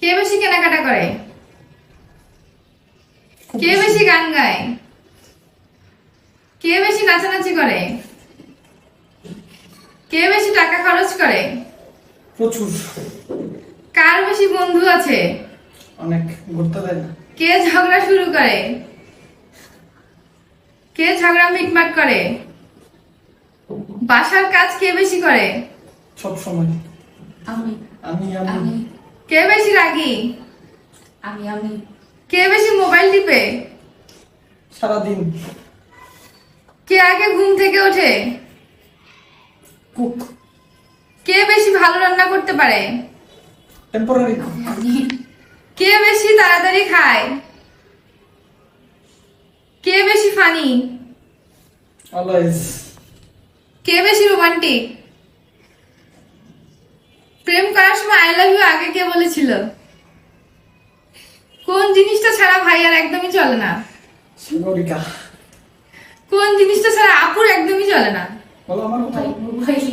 কে বেশি কেনাকাটা করে? কে বেশি গান গায়? কে বেশি নাচানাচি করে? কে বেশি টাকা খরচ করে? প্রচুর। কার বেশি বন্ধু আছে? অনেক। ঘুরতে দেয় না। কে ঝগড়া শুরু করে? কে ঝগড়া মিটমাট করে? বাসার কাজ কে বেশি করে? সব সময়। আমি আমি আমি আমি কে বেশি রাগী? আমি আমি কে বেশি মোবাইল টিপে? সারাদিন। কে আগে ঘুম থেকে ওঠে? কুক। কে বেশি ভালো রান্না করতে পারে? টেম্পোরারি। আমি কে বেশি তাড়াতাড়ি খায়? কে বেশি ফানি? অলওয়েজ। কে বেশি রোমান্টিক? প্রেম করার সময় আই লাভ ইউ আগে কে বলেছিল? কোন জিনিসটা ছাড়া ভাই আর একদমই চলে না? সাগরিকা। কোন জিনিসটা ছাড়া আপুর একদমই চলে না? বলো আমার মোবাইল মোবাইল